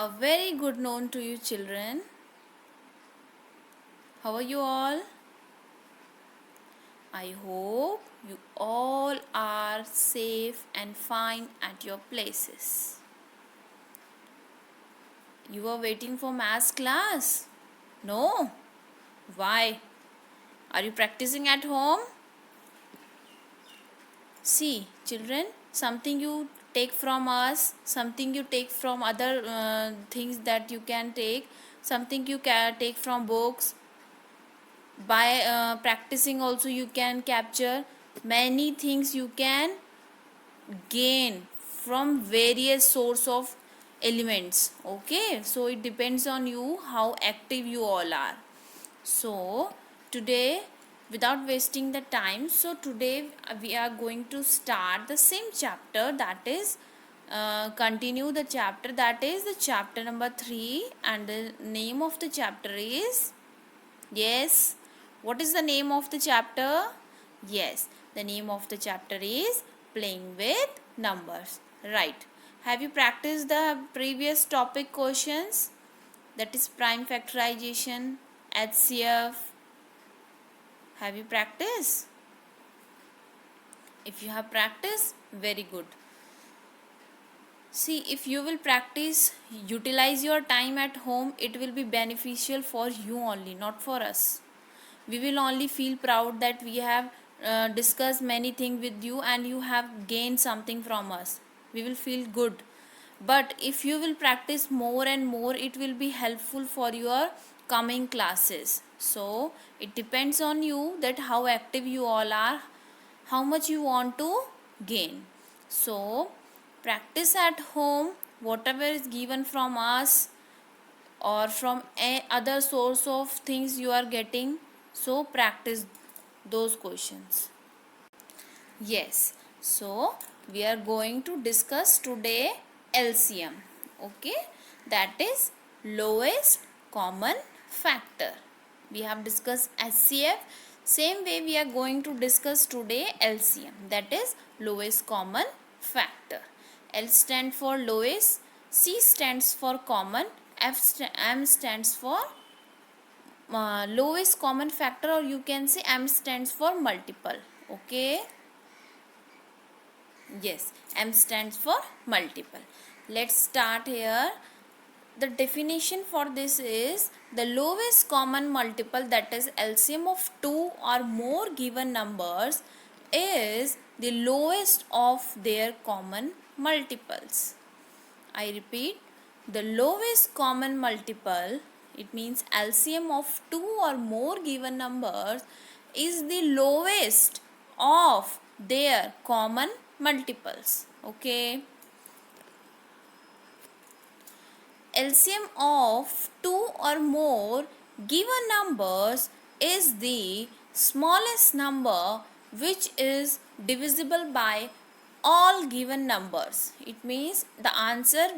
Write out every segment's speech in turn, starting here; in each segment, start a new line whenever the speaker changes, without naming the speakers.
A very good noon to you children. How are you all? I hope you all are safe and fine at your places. You are waiting for maths class? No? Why? Are you practicing at home? See, children, something you take from us, something you take from other things that you can take, something you can take from books. By practicing also you can capture many things. You can gain from various source of elements. Okay, so it depends on you how active you all are. So today, without wasting the time, so today we are going to start the same chapter, that is continue the chapter, that is the chapter number 3, and the name of the chapter is, yes, what is the name of the chapter? Yes, the name of the chapter is Playing with Numbers. Right. Have you practiced the previous topic questions? That is prime factorization, HCF. Have you practiced? If you have practiced, very good. See, if you will practice, utilize your time at home, it will be beneficial for you only, not for us. We will only feel proud that we have discussed many things with you and you have gained something from us. We will feel good. But if you will practice more and more, it will be helpful for your coming classes. So it depends on you that how active you all are, how much you want to gain. So practice at home whatever is given from us or from a other source of things you are getting. So practice those questions. Yes, so we are going to discuss today LCM. Okay, that is lowest common factor. We have discussed HCF. Same way we are going to discuss today LCM, that is lowest common factor. L stands for lowest, C stands for common, M stands for lowest common factor, or you can say M stands for multiple. Okay, yes, M stands for multiple. Let's start here. The definition for this is the lowest common multiple, that is LCM of two or more given numbers, is the lowest of their common multiples. I repeat, the lowest common multiple, it means LCM of two or more given numbers, is the lowest of their common multiples. Okay. LCM of two or more given numbers is the smallest number which is divisible by all given numbers. It means the answer,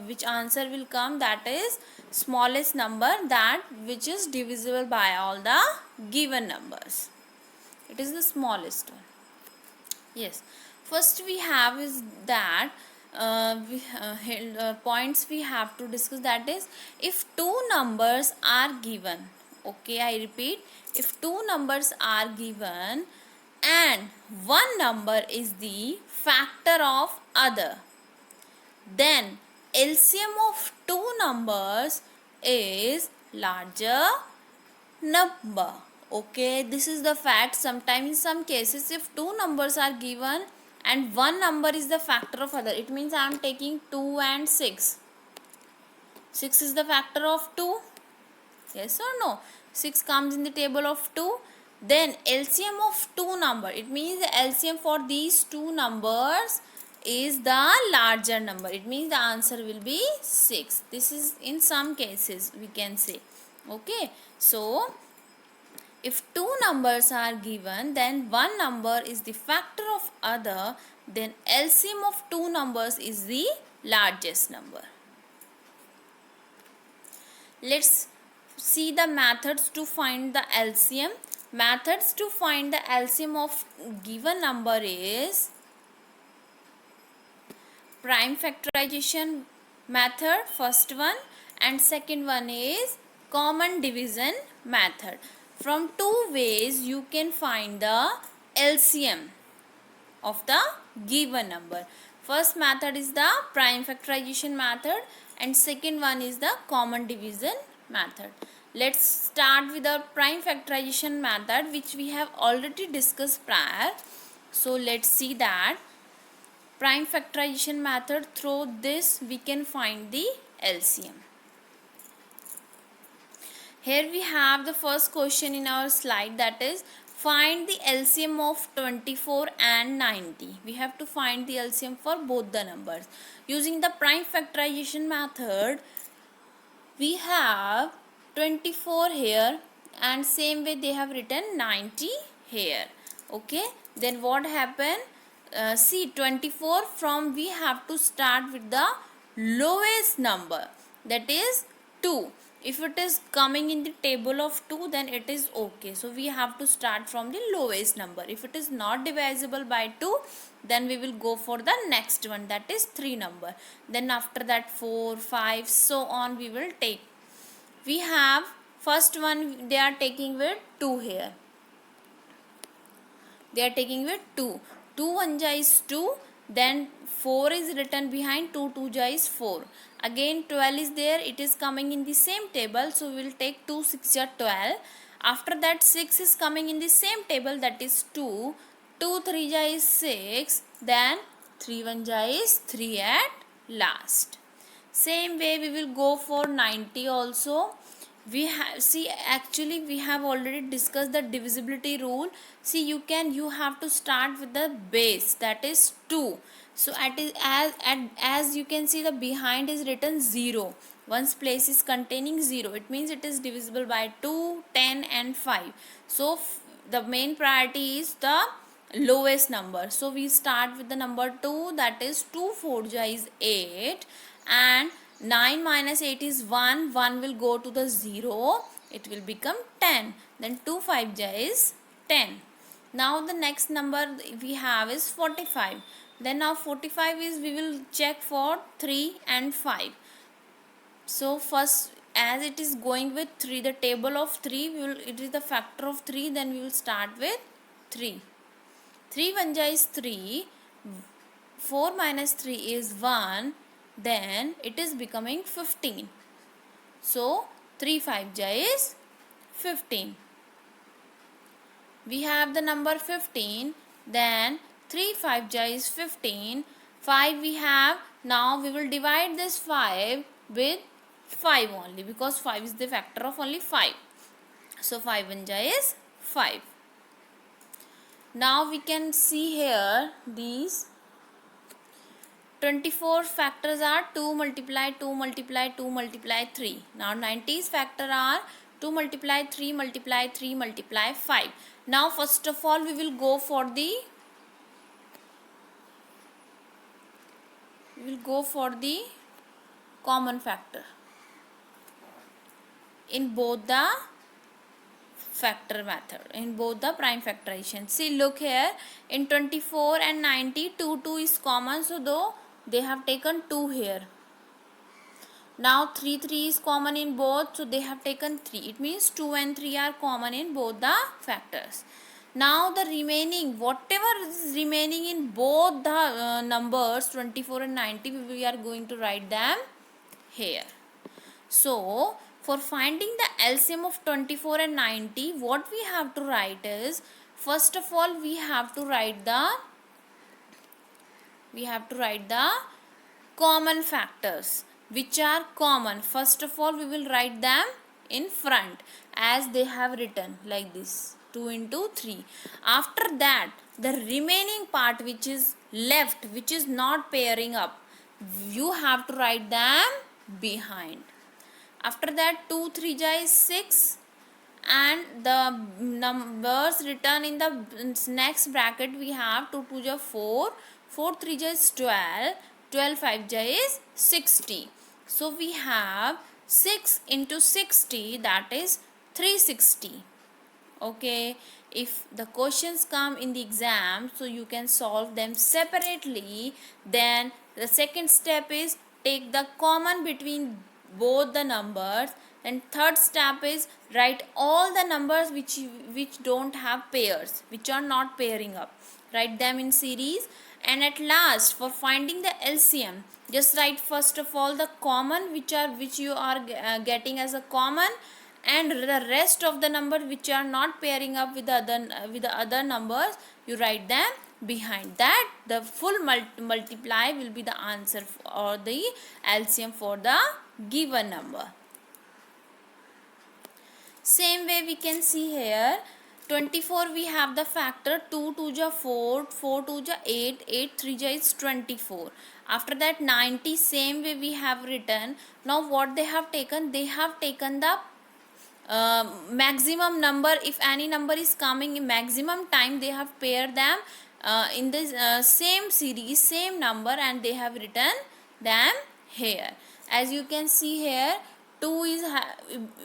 which answer will come, that is smallest number, that which is divisible by all the given numbers. It is the smallest one. Yes, first we have is that points we have to discuss, that is if two numbers are given. Okay, I repeat, if two numbers are given and one number is the factor of other, then LCM of two numbers is larger number. Okay, this is the fact. Sometimes in some cases, if two numbers are given and one number is the factor of other, it means I am taking 2 and 6. 6 is the factor of 2. Yes or no? 6 comes in the table of 2. Then LCM of two number, it means the LCM for these two numbers is the larger number. It means the answer will be 6. This is in some cases we can say. Okay, so if two numbers are given, then one number is the factor of other, then LCM of two numbers is the largest number. Let's see the methods to find the LCM. Methods to find the LCM of given number is prime factorization method, first one, and second one is common division method. From two ways you can find the LCM of the given number. First method is the prime factorization method and second one is the common division method. Let's start with the prime factorization method, which we have already discussed prior. So let's see that prime factorization method, through this we can find the LCM. Here we have the first question in our slide, that is find the LCM of 24 and 90. We have to find the LCM for both the numbers. Using the prime factorization method, we have 24 here and same way they have written 90 here. Okay, then what happened? See, 24 from we have to start with the lowest number, that is 2. If it is coming in the table of 2, then it is okay. So we have to start from the lowest number. If it is not divisible by 2, then we will go for the next one, that is 3 number. Then after that 4, 5, so on we will take. We have first one, they are taking with 2 here. They are taking with 2. 2 1 ja is 2. Then 4 is written behind, 2 2 ja is 4. Again 12 is there, it is coming in the same table, so we will take 2 6 ja 12. After that 6 is coming in the same table, that is 2. 2 3 ja is 6. Then 3 1 ja is 3 at last. Same way we will go for 90 also. We have, see, actually we have already discussed the divisibility rule. See, you have to start with the base, that is 2. So as you can see, the behind is written 0. One's place is containing 0, it means it is divisible by 2, 10 and 5. So the main priority is the lowest number. So we start with the number 2, that is 2 4 ja is 8, and 9 minus 8 is 1. 1 will go to the 0. It will become 10. Then 2 5 ja is 10. Now the next number we have is 45. Then now 45 is, we will check for 3 and 5. So first, as it is going with 3, the table of 3, it is the factor of 3, then we will start with 3. 3 1 ja is 3. 4 minus 3 is 1. Then it is becoming 15. So 3 5 ja is 15. We have the number 15. Then 3 5 ja is 15. 5 we have. Now we will divide this 5 with 5 only, because 5 is the factor of only 5. So 5 1 ja is 5. Now we can see here these 24 factors are 2 multiply 2 multiply 2 multiply 3. Now 90's factor are 2 multiply 3 multiply 3 multiply 5. Now first of all we will go for the common factor in both the factor method, in both the prime factorization. See, look here, in 24 and 90, 2 2 is common, so though they have taken 2 here. Now 3 3 is common in both, so they have taken 3. It means 2 and 3 are common in both the factors. Now the remaining, whatever is remaining in both the numbers 24 and 90, we are going to write them here. So for finding the LCM of 24 and 90, what we have to write is, first of all we have to write the common factors which are common. First of all we will write them in front as they have written like this, 2 into 3. After that the remaining part which is left, which is not pairing up, you have to write them behind. After that 2 3 ja is 6, and the numbers written in the next bracket we have 2 2 ja 4, 4 3 ja is 12, 12 5 ja is 60. So we have 6 into 60, that is 360. Okay, if the questions come in the exam, so you can solve them separately. Then the second step is take the common between both the numbers. And third step is write all the numbers which don't have pairs, which are not pairing up. Write them in series. And at last, for finding the LCM, just write first of all the common which you are getting as a common, and the rest of the number which are not pairing up with the other numbers, you write them behind that. The full multiply will be the answer or the LCM for the given number. Same way we can see here, 24 we have the factor 2 2 ja 4, 4 2 ja 8, 8 3 ja is 24. After that 90, same way we have written. Now what they have taken? They have taken the maximum number. If any number is coming in maximum time, they have paired them in this same series, same number, and they have written them here. As you can see here, 2 is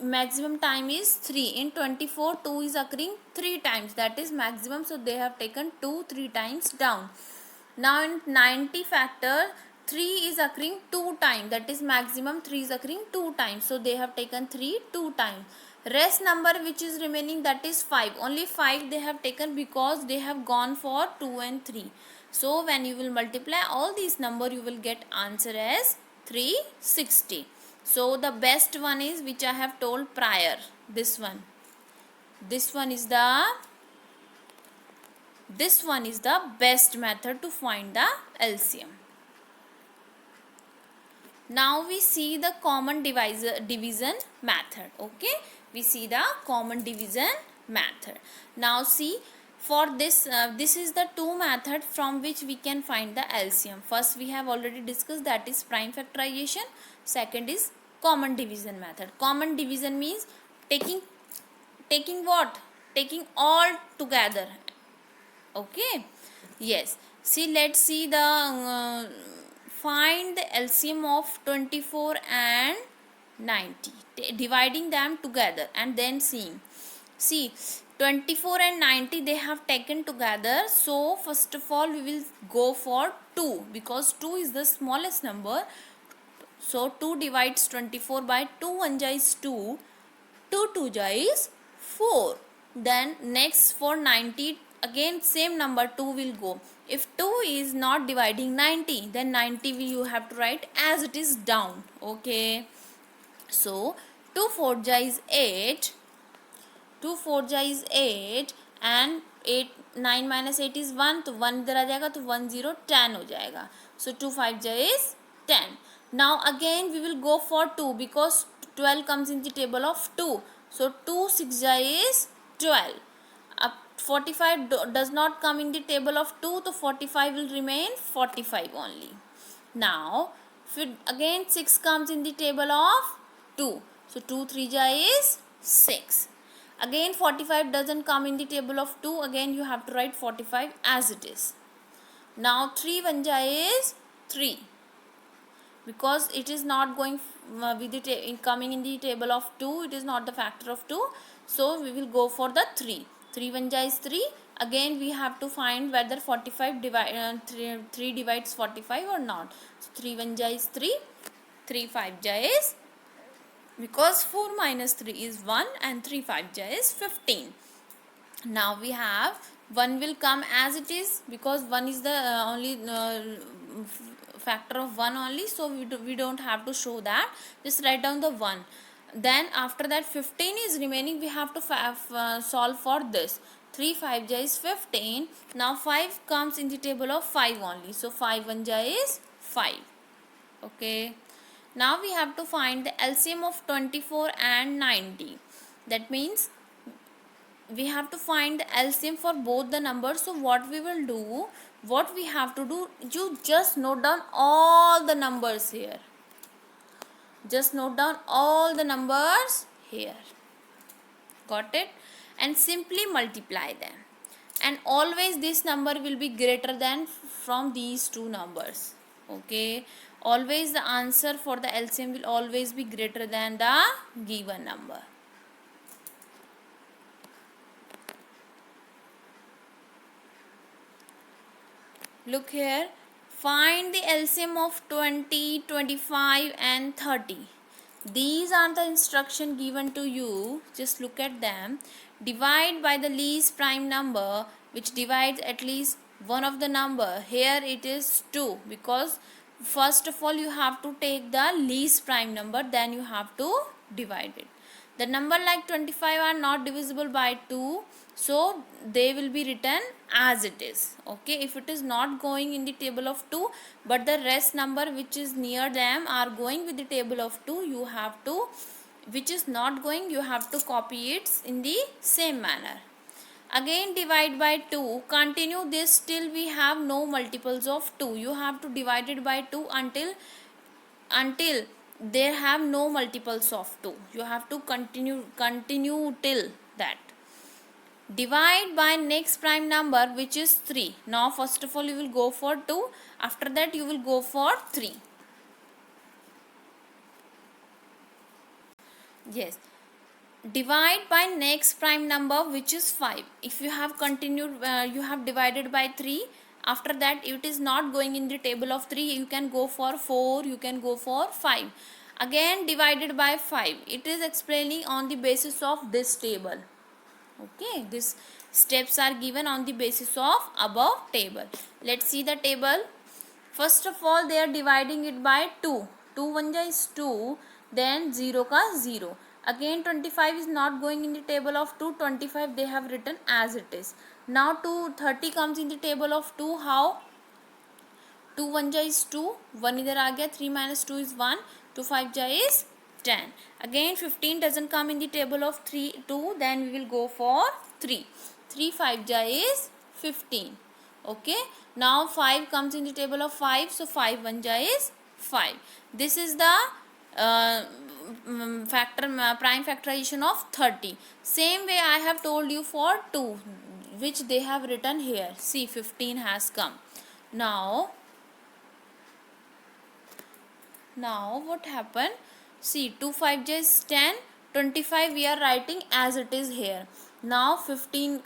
maximum time is 3. In 24, 2 is occurring 3 times, that is maximum, so they have taken 2 3 times down. Now in 90 factor, 3 is occurring 2 times, that is maximum. 3 is occurring 2 times, so they have taken 3 2 times. Rest number which is remaining, that is 5. Only 5 they have taken because they have gone for 2 and 3. So when you will multiply all these number, you will get answer as 360. So the best one is which I have told prior, this one. This one is the best method to find the LCM. Now we see the common division method. Okay, we see the common division method. Now see, for this this is the two method from which we can find the LCM. First we have already discussed, that is prime factorization. Second is common division method. Common division means taking what? Taking all together. Okay, yes. See, let's see the find the LCM of 24 and 90, dividing them together and then seeing. See, 24 and 90 they have taken together, so first of all we will go for 2 because 2 is the smallest number. So 2 divides 24 by 2 1 ja is 2, 2 2 ja is 4. Then next for 90, again same number 2 will go. If 2 is not dividing 90, then 90 you have to write as it is down. Okay, so 2 4 ja is 8, 2 4 ja is 8, and 8 9 minus 8 is 1, तो 1 इधर आ जाएगा, तो 1 0 10 हो जाएगा. So 2 5 ja is 10. Now again we will go for 2 because 12 comes in the table of 2. So 2 6 ja is 12. 45 does not come in the table of 2, so 45 will remain 45 only. Now again 6 comes in the table of 2, so 2 3 ja is 6. Again 45 doesn't come in the table of 2, again you have to write 45 as it is. Now 3 1 ja is 3, because it is not going with the coming in the table of 2, it is not the factor of 2, so we will go for the 3. 3 1 ja is 3. Again we have to find whether 45 3 divides 45 or not. So 3 1 ja is 3, 3 5 ja is, because 4 minus 3 is 1 and 3 5 ja is 15. Now we have 1 will come as it is because 1 is the only factor of 1 only, so we don't have to show that. Just write down the 1. Then after that 15 is remaining, we have to solve for this. 3 5 ja is 15. Now 5 comes in the table of 5 only, so 5 1 ja is 5. Okay, now we have to find the LCM of 24 and 90. That means we have to find the LCM for both the numbers. So what we will do, what we have to do, you just note down all the numbers here. Just note down all the numbers here. Got it? And simply multiply them. And always this number will be greater than from these two numbers. Okay? Always the answer for the LCM will always be greater than the given number. Look here, Find the LCM of 20, 25 and 30. These are the instruction given to you. Just look at them. Divide by the least prime number which divides at least one of the number. Here it is 2, because first of all you have to take the least prime number, then you have to divide it. The number like 25 are not divisible by 2, so they will be written as it is. Okay, if it is not going in the table of 2 but the rest number which is near them are going with the table of 2, you have to, which is not going, you have to copy it in the same manner. Again divide by 2. Continue this till we have no multiples of 2. You have to divide it by 2 until there have no multiples of 2. You have to continue till that. Divide by next prime number which is 3. Now first of all you will go for 2, after that you will go for 3. Yes. Divide by next prime number which is 5. If you have continued, you have divided by 3, after that it is not going in the table of 3, you can go for 4, you can go for 5. Again divided by 5. It is explaining on the basis of this table. Okay, these steps are given on the basis of above table. Let's see the table. First of all they are dividing it by 2. 2 1 is 2, then 0 ka 0. Again 25 is not going in the table of 2, 25 they have written as it is. Now 30 comes in the table of 2. How? 2 1 is 2, 1 इधर आ गया, 3 minus 2 is 1, 2 5 is 10. Again 15 doesn't come in the table of 2, then we will go for 3. 3 5 is 15. Okay, now 5 comes in the table of 5, so 5 1 is 5. This is the prime factorization of 30. Same way I have told you for 2, which they have written here. See, 15 has come. Now what happened? See, 2 5 is 10, 25 we are writing as it is here. Now 15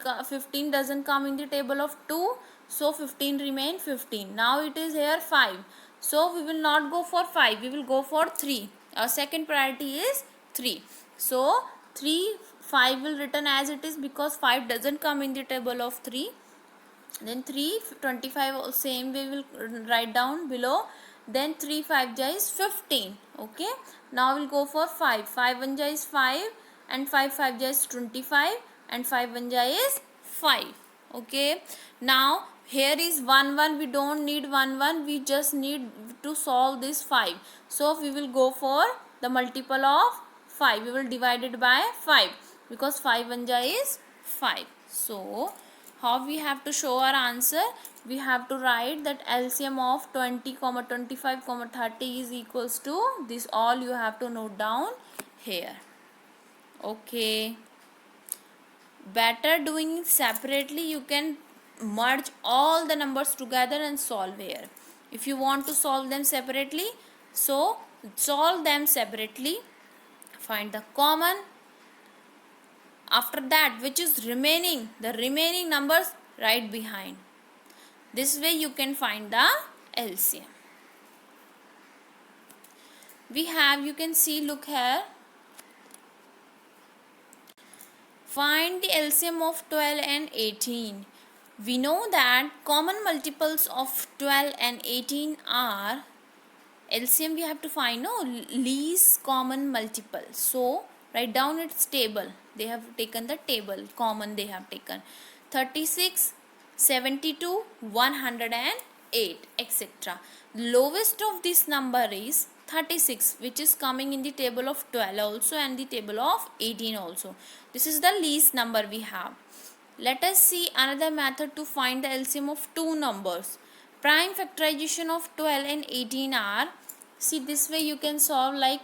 doesn't come in the table of 2, so 15 remain 15. Now it is here 5, so we will not go for 5, we will go for 3. Our second priority is 3. So 3 5 will written as it is because 5 doesn't come in the table of 3. Then 3 25 same way will write down below. Then 3 5 is 15. Okay, now we'll go for 5. 5 1 is 5 and 5 5 is 25 and 5 1 is 5. Okay, now here is 1 1, we don't need 1 1, we just need to solve this 5. So we will go for the multiple of 5, we will divide it by 5 because 5 1 is 5. So how we have to show our answer? We have to write that LCM of 20, 25, 30 is equals to this. All you have to note down here. Okay. Better doing it separately, you can merge all the numbers together and solve here. If you want to solve them separately, so solve them separately. Find the common. After that, which is remaining, the remaining numbers right behind. This way you can find the LCM. We have, you can see, look here. Find the LCM of 12 and 18. We know that common multiples of 12 and 18 are, LCM we have to find, no, least common multiple. So write down its table. They have taken the table, common they have taken. 36, 72, 108, etc. Lowest of this number is 36, which is coming in the table of 12 also and the table of 18 also. This is the least number we have. Let us see another method to find the LCM of two numbers. Prime factorization of 12 and 18 are, see, this way you can solve like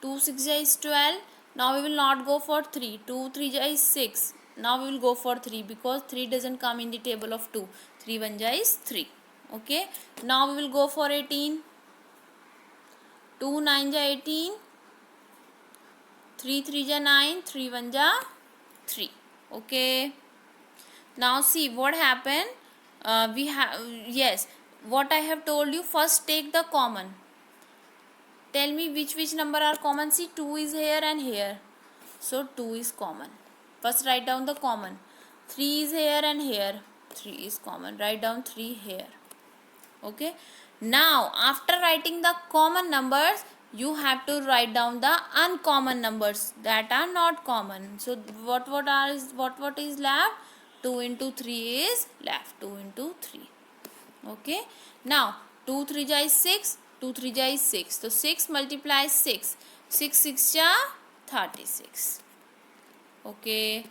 2 6 is 12. Now we will not go for 3. 2 3 is 6. Now we will go for 3 because 3 doesn't come in the table of 2. 3 1 is 3. Okay. Now we will go for 18. 2 9 is 18. 3 3 is 9. 3 1 is 3. Okay. Now see what happened. we have, yes, what I have told you, first take the common. Tell me which number are common. See, 2 is here and here, so 2 is common. First write down the common. 3 is here and here, 3 is common. Write down 3 here. Okay, now after writing the common numbers, you have to write down the uncommon numbers that are not common. So what is left? 2 into 3 is left. 2 into 3. Okay, now 2 3 is 6, 2 3 is 6, so 6 multiplies 6, 6 6 ja 36. Okay,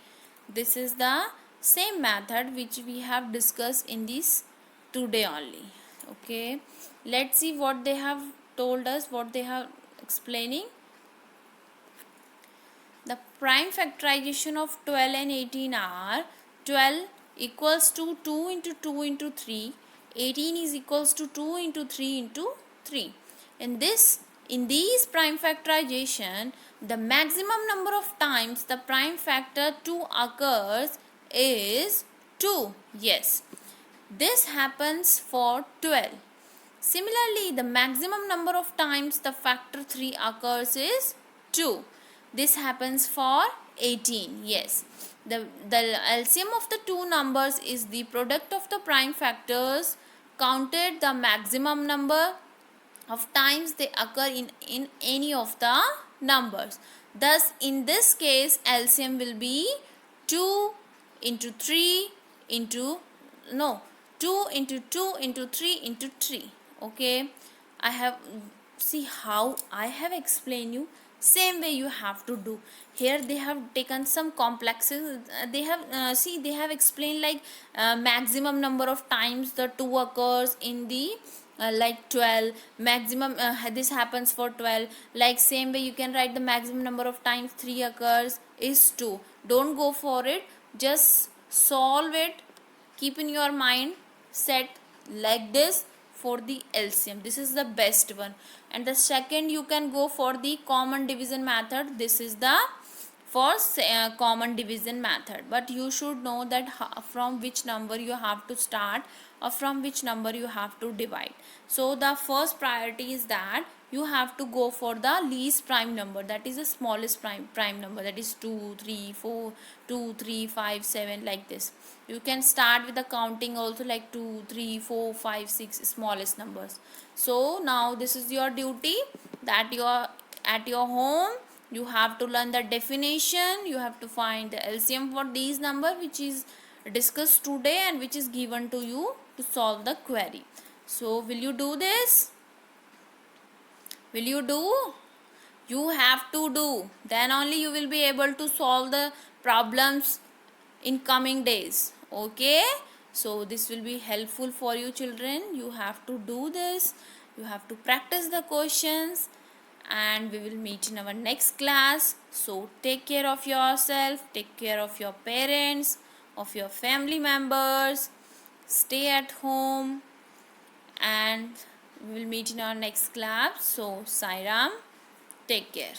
this is the same method which we have discussed in this today only. Okay, let's see what they have told us, what they have explaining. The prime factorization of 12 and 18 are 12 equals to 2 into 2 into 3, 18 is equals to 2 into 3 into 3. In these prime factorization, the maximum number of times the prime factor 2 occurs is 2. Yes, this happens for 12. Similarly, the maximum number of times the factor 3 occurs is 2. This happens for 18. Yes, the LCM of the two numbers is the product of the prime factors counted the maximum number of times they occur in any of the numbers. Thus, in this case, LCM will be 2 into 3 into, no, 2 into 2 into 3 into 3. Okay, I have, see how I have explained you, same way you have to do. Here they have taken some complexes. They have see, they have explained like maximum number of times the 2 occurs in the like 12 maximum, this happens for 12. Like same way you can write the maximum number of times 3 occurs is 2. Don't go for it, just solve it, keep in your mind set like this for the LCM. This is the best one. And the second, you can go for the common division method. This is the first common division method, but you should know that from which number you have to start or from which number you have to divide. So the first priority is that you have to go for the least prime number, that is the smallest prime number, that is 2 3 4 2 3 5 7, like this. You can start with the counting also, like 2 3 4 5 6 smallest numbers. So now this is your duty, that you are at your home, you have to learn the definition, you have to find the LCM for these number which is discussed today and which is given to you to solve the query. So will you do this? Will you do? You have to do, then only you will be able to solve the problems in coming days. Okay, so this will be helpful for you children. You have to do this, you have to practice the questions, and we will meet in our next class. So take care of yourself, take care of your parents, of your family members, stay at home, and we will meet in our next class. So Sai Ram, take care.